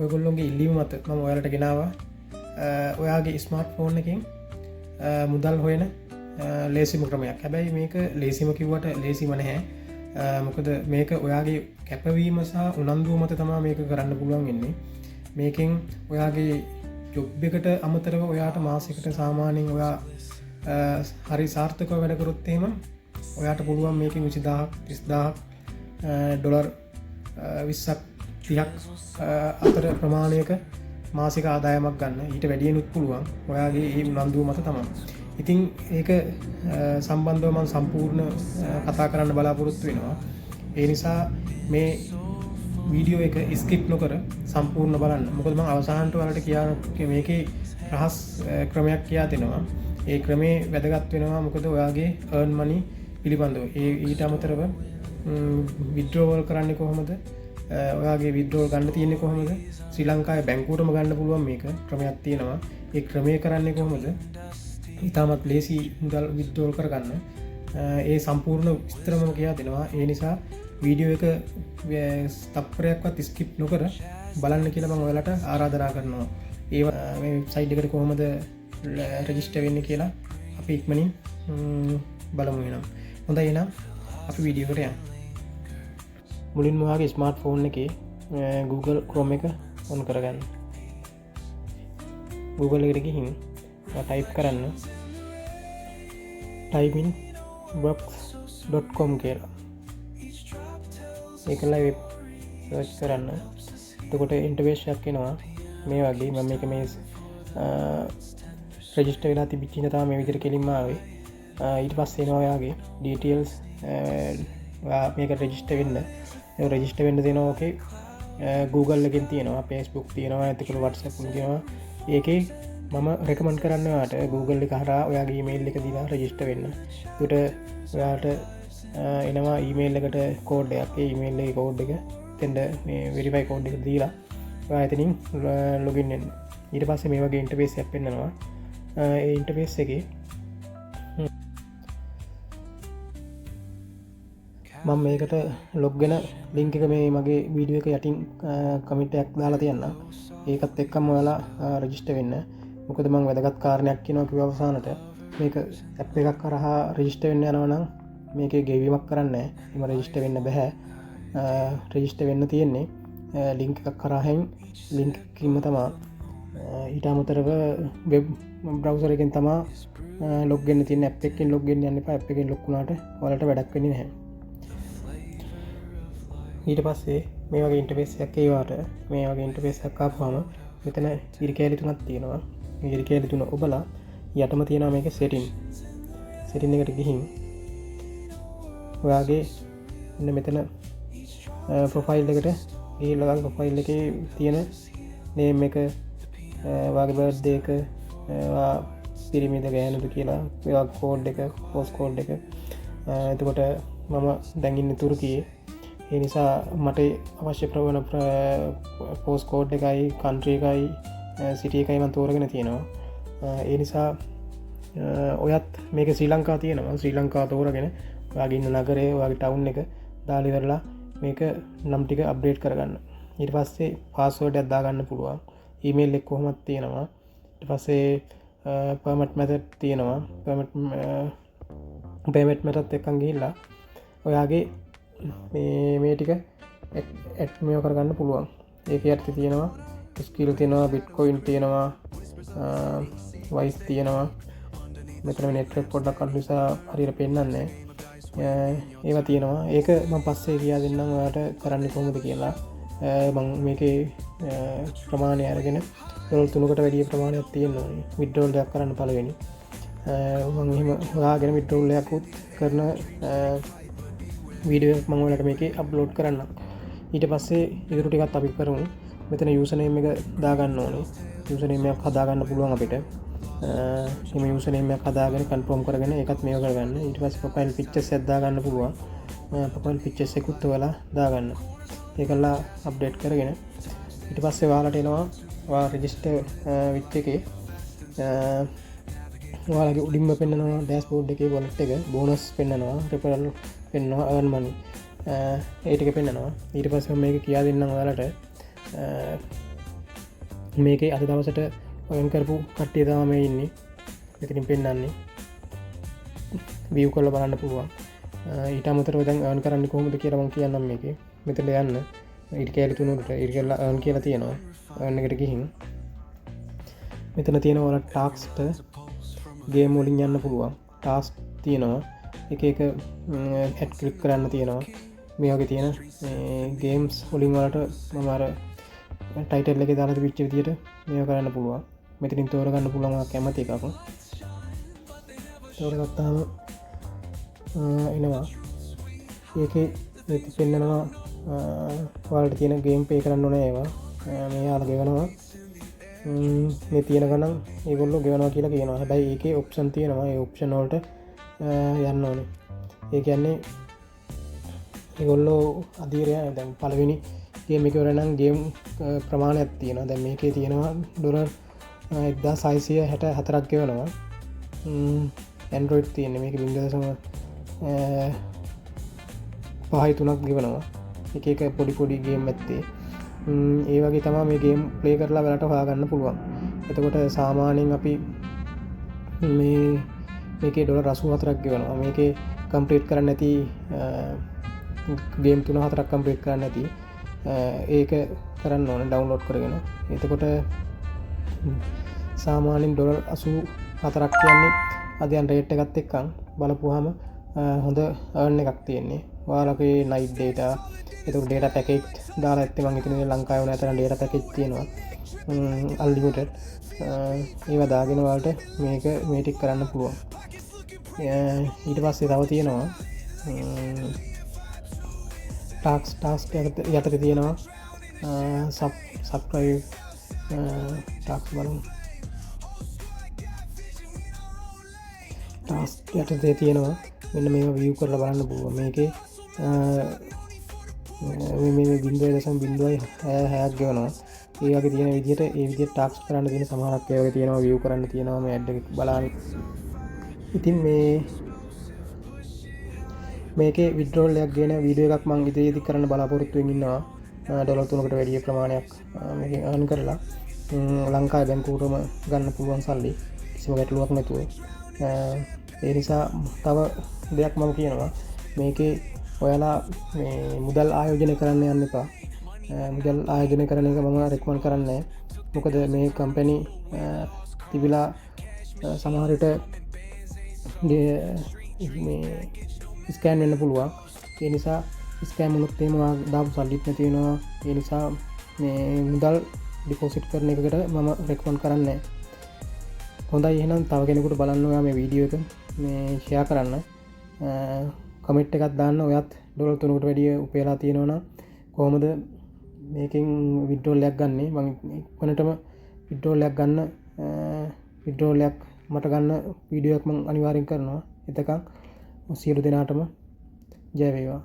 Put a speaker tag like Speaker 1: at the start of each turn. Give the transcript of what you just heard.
Speaker 1: ඔයගොල්ලොන්ගේ ඉල්ලීම මත මම ඔයාලට ගෙනවා ඔයාගේ ස්මාර්ට් ෆෝන් එකෙන් මුදල් හොයන ලේසිම ක්‍රමයක්. හැබැයි මේක ලේසිම කිව්වට ලේසිම නැහැ. මොකද මේක ඔයාගේ කැපවීම සහ උනන්දුව මත තමා මේක කරන්න පුළුවන් වෙන්නේ. මේකෙන් ඔයාගේ ජොබ් එකට අමතරව ඔයාට මාසයකට සාමාන්‍යයෙන් ඔයා හරි සාර්ථකව වැඩ කරොත් එහෙම ඔයාට පුළුවන් මේකෙන් 20000ක් 30000ක් ඩොලර් 20ක් 30ක් අතර ප්‍රමාණයක මාසික ආදායමක් ගන්න. ඊට වැඩියෙනුත් පුළුවන් ඔයාගේ ඒ උනන්දුව මත තමයි. ඉතින් ඒක සම්බන්ධව මම සම්පූර්ණ කතා කරන්න බලාපොරොත්තු වෙනවා. ඒ නිසා මේ වීඩියෝ එක ස්කිප් නොකර සම්පූර්ණ බලන්න. මොකද මම අවසානට ඔයාලට කියන මේකේ රහස් ක්‍රමයක් කියා දෙනවා. ඒ ක්‍රමේ වැදගත් වෙනවා මොකද ඔයාගේ earn money පිළිබඳව. ඊට අමතරව withdrawal කරන්නේ කොහොමද? ඔයාගේ withdrawal ගන්න තියෙන්නේ කොහොමද? ශ්‍රී ලංකාවේ බැංකුවටම ගන්න පුළුවන් මේක ක්‍රමයක් තියෙනවා. ඒ ක්‍රමය කරන්නේ කොහොමද? ඉතාමත් ලේසි මුදල් withdrawal කරගන්න. ඒ සම්පූර්ණ විස්තරම කියා දෙනවා. ඒ නිසා වීඩියෝ එක තප්පරයක්වත් ස්කිප් නොකර බලන්න කියලා මම ඔයාලට ආරාධනා කරනවා. ඒ මේ වෙබ්සයිට් එකට කොහොමද රෙජිස්ටර් වෙන්නේ කියලා අපි ඉක්මනින් බලමු වෙනවා. හොඳයි එහෙනම් අපි වීඩියෝ එකට යමු. මුලින්ම ඔයාගේ ස්මාර්ට් ෆෝන් එකේ Google Chrome එක ඔන් කරගන්න. Google එකට ගිහින් ටයිප් කරන්න typeinbox.com කියලා. ඒකලා වෙබ් සර්ච් කරන්න. එතකොට ඉන්ටර්ෆේස් එකක් එනවා මේ වගේ. මම මේක මේ රෙජිස්ටර් වෙලා තිබිච්ච ඉඳ තමයි මේ විදිහට කෙලින්ම ආවේ. ඊට පස්සේ එනවා ඔයාගේ ඩීටේල්ස්. ඔයා මේක රෙජිස්ටර් වෙන්න. ඒ රෙජිස්ටර් වෙන්න දෙනවා. ඕකේ. Google එකෙන් තියෙනවා, Facebook තියෙනවා, එතකොට WhatsApp එකෙන් තියෙනවා. ඒකේ මම රෙකමන්ඩ් කරන්න ඔයාට Google එක හරහා ඔයාගේ ඊමේල් එක දීලා රෙජිස්ටර් වෙන්න. ඒකට ඔයාට එනවා ඊමේල් එකට කෝඩ් එකක්. ඒ ඊමේල් එකේ කෝඩ් එක එතෙන්ද මේ වෙරිෆයි කෝඩ් එක දීලා ඔයා එතනින් ලොගින් වෙන්න. ඊට පස්සේ මේ වගේ ඉන්ටර්ෆේස් එකක් පෙන්නනවා. ඒ ඉන්ටර්ෆේස් එකේ මම මේකට ලොග් වෙන ලින්ක් එක මේ මගේ වීඩියෝ එක යටින් කමෙන්ට් එකක් දාලා තියන්නම්. ඒකත් එක්කම ඔයාලා රෙජිස්ටර් වෙන්න. මොකද මම වැදගත් කාරණයක් කියනවා කිව්ව අවසානට. මේක ඇප් එකක් කරහා රෙජිස්ටර් වෙන්න යනවා නම් මේකේ ගෙවීමක් කරන්න නැහැ. එම රෙජිස්ටර් වෙන්න බෑ. රෙජිස්ටර් වෙන්න තියෙන්නේ ලින්ක් එකක් කරාහෙන් ලින්ක් එකකින්ම තමයි. ඊට අමතරව වෙබ් බ්‍රවුසර් එකෙන් තමයි ලොග් වෙන්න තියෙන්නේ. ඇප් එකකින් ලොග් වෙන්න යන්න එපා. ඇප් එකෙන් ලොග් වුණාට ඔයාලට වැඩක් වෙන්නේ නැහැ. ඊට පස්සේ මේ වගේ ඉන්ටර්ෆේස් එකක් ඒවාට මේ වගේ ඉන්ටර්ෆේස් එකක් ආපුවම මෙතන ඉරි කැලි තුනක් තියෙනවා. මේ ඉරි කැලි තුන ඔබලා යටම තියෙනවා මේකේ setting එකට ගිහින් ඔයාගේ මෙන්න මෙතන ප්‍රොෆයිල් එකට ගිහිල්ලා ප්‍රොෆයිල් එකේ තියෙන name එක ඔයාගේ බර්ත්ඩේ එක පිරිමිද ගෑනුද කියලා ඔයා කෝඩ් එක පෝස්ට් කෝඩ් එක එතකොට මම දැන් ඉන්නේ තුර්කියේ. ඒ නිසා මට අවශ්‍ය ප්‍රවණ පෝස්ට් කෝඩ් එකයි කන්ට්‍රි එකයි සිටි එකයි මම තෝරගෙන තියෙනවා. ඒ නිසා ඔයත් මේක ශ්‍රී ලංකාව තියෙනවා. ශ්‍රී ලංකාව තෝරගෙන ඔයාගේ ඉන්න නගරේ ඔයාගේ ටවුන් එක දාලා ඉවරලා මේක නම් ටික අප්ඩේට් කරගන්න. ඊට පස්සේ පාස්වර්ඩ් එකක් දාගන්න පුළුවන්. ඊමේල් එක කොහොමද තියෙනවා. ඊට පස්සේ පර්මිට් මෙතඩ් තියෙනවා. පේමන්ට් මෙතඩ් එකක් ගිහිල්ලා ඔයාගේ මේ ටික ඇඩ් මේව කරගන්න පුළුවන්. ඒක යටතේ තියෙනවා ස්කිල් තියෙනවා, බිට්කොයින් තියෙනවා, වයිස් තියෙනවා. මෙතන නෙට්වර්ක් පොඩ්ඩක් අඩු නිසා හරියට පෙන්නන්නේ නැහැ. ඒවා තියෙනවා. ඒක මම පස්සේ කියා දෙන්නම් ඔයාලට කරන්න කොහොමද කියලා. මම මේකේ ප්‍රමාණය අරගෙන ඩොලර් 3කට වැඩි ප්‍රමාණයක් තියෙනවා. විත්ඩ්‍රෝල් එකක් කරන්න පළවෙනි. මම එහෙම හොයාගෙන විත්ඩ්‍රෝල් එකක් කරන වීඩියෝ එකක් මම ඔයාලට මේකේ අප්ලෝඩ් කරන්නම්. ඊට පස්සේ ඉතුරු ටිකත් අපි කරමු. මෙතන යූසර් නේම් එක දාගන්න ඕනේ. යූසර් නේම් එකක් හදාගන්න පුළුවන් අපිට. මේ යූසර් නේම් එකක් හදාගෙන කන්ෆර්ම් කරගෙන ඒකත් මේව කරගන්න. ඊට පස්සේ ප්‍රොෆයිල් පික්චර්ස් එකක් දාගන්න පුළුවන්. ප්‍රොෆයිල් පික්චර්ස් එකකුත් ඔයාලා දාගන්න. ඒකලා අප්ඩේට් කරගෙන ඊට පස්සේ ඔයාලට එනවා ඔයා රෙජිස්ටර් විත් එකේ ඔයාලගේ උඩින්ම පෙන්නනවා ඩෑෂ්බෝඩ් එකේ වොලට් එක බෝනස් පෙන්නනවා රෙෆරල් පෙන්නනවා earn money ඒ ටික පෙන්නනවා. ඊට පස්සේ මේක කියා දෙන්නම් ඔයාලට මේකේ අද දවසට ඔයන් කරපු කට්ටිය තම මේ ඉන්නේ මෙතිනින් පෙන්න්නන්නේ විය් කොල්ල බලන්න පුළුවන් ඊට අමතර දැන් අන් කරන්න කොහොමද කියරමන් කියන්නම් මේක මෙතට යන්න ඉට කෑලි තුනුට ඉරිකල්ලා අන් කියලා තියෙනවා අන්නකට ගිහින් මෙතන තියෙනවල ටාක්ස්ට ගේ මුලින් යන්න පුළුවන් ටාස් තියෙනවා එක ඇට් කලික් කරන්න තියෙනවා මේ වගේ තියෙන ගේම්ස් හොලින් වලට මමර ටයිටල් එක දාලා විච්ච විදියට මේ කරන්න පුළුවන් මෙතනින් තෝරගන්න පුළුවන් කැමති එකක් තෝරගත්තාම එනවා ඒක පෙන්න්නනවා වලට තියෙන ගේම් පේ කරන්න ඕන ඒවා මේ යාල ගෙවනවා මේ තියෙන ගනම් ඒගොල්ලො ගෙවනවා කියලා කියනවා හැබැයි ඒක ඔප්ෂන් තියෙනවා ඒ ඔප්ෂන් වලට යන්න ඕනේ ඒ කියන්නේ ඒගොල්ලෝ අධීරය දැන් පලවෙනි ගේමිකවරනම් ගේම් ප්‍රමාණයක් තියෙනවා දැන් මේකේ තියෙනවා ඩොලර් 1664ක් ගෙවනවා ඇන්ඩරොයිඩ් තියෙන මේක බින්දසම පහයි තුනක් ගෙවනවා එක පොඩි පොඩි ගේම් ඇත්තේ ඒ වගේ තමා මේ ගේම් ප්ලේ කරලා වැලට හොයාගන්න පුළුවන් එතකොට සාමානයෙන් අපි මේකේ ඩොලර් 84ක් ගෙවනවා මේකේ කම්ප්ලීට් කරන්න ඇති ගේම් 3-4ක් කම්ප්ලීට් කරන්න ඇති ඒක කරන්න ඕන ඩවුන්ලෝඩ් කරගෙන එතකොට සාමාන්‍යයෙන් ඩොලර් 84ක් කියන්නේ අදයන් රේට් එකත් එක්කන් බලපුවාම හොඳ අර්න් එකක් තියෙන්නේ ඔයාලගේ නයිට් ඩේටා එතකොට ඩේටා පැකේජ් දාලා ඇත්තේ මම හිතන්නේ ලංකාවේ නැතර ඩේටා පැකේජ් තියෙනවා අන්ලිමිටඩ් ඒවා දාගෙන ඔයාලට මේක මේ ටික කරන්න පුළුවන් ඊට පස්සේ තව තියෙනවා ටාක්ස් යටතේ තියෙනවා සබ්ස්ක්‍රයිබ් ටාක්ස් බලමු ටාස් යටතේ තියෙනවා මෙන්න මේවා විය් කරලා බලන්න පුළුවන් මේකේ මේ බින්දුවයි හැයක් ගෙවනවා ඒ වගේ තියෙන විදිහට ඒ විදිහට ටාක්ස් කරන්න තියෙන සමහරක් ඒ වගේ තියෙනවා විය් කරන්න තියෙනවා මේ ඇඩ් එක බලන්න ඉතින් මේකේ විඩ්‍රෝල් එකක් ගෙන වීඩියෝ එකක් මම ඉදිරියේදී කරන්න බලාපොරොත්තු වෙමින් ඉන්නවා ඩොලර් 3කට වැඩි ප්‍රමාණයක් මේකෙන් අර්න් කරලා ලංකාවේ බැංකුවටම ගන්න පුළුවන් සල්ලි කිසිම ගැටලුවක් නැතුව ඒ නිසා තව දෙයක් මම කියනවා මේකේ ඔයාලා මේ මුදල් ආයෝජනය කරන්න යන්න එපා මුදල් ආයෝජනය කරන එක මම රෙකමන්ඩ් කරන්නේ මොකද මේ කම්පැනි තිබිලා සමහර විට මේ ස්කෑන් වෙන්න පුළුවන් ඒ නිසා ස්කෑම් වුණොත් එහෙම දාපු සල්ලිත් නැති වෙනවා ඒ නිසා මේ මුදල් ඩිපොසිට් කරන එකට මම රෙකමන්ඩ් කරන්නේ හොඳයි එහෙනම් තව කෙනෙකුට බලන්න ඔයා මේ වීඩියෝ එක මේ ෂෙයා කරන්න කමෙන්ට් එකක් දාන්න ඔයත් ඩොලර් 3කට වැඩි උපයලා තියෙනවා නම් කොහොමද මේකෙන් විඩ්‍රෝල් එකක් ගන්නෙ මම ඉක්මනටම විඩ්‍රෝල් එකක් ගන්න විඩ්‍රෝල් එකක් මට ගන්න වීඩියෝ එකක් මම අනිවාර්යෙන් කරනවා එතකන් සියලු දෙනාටම ජය වේවා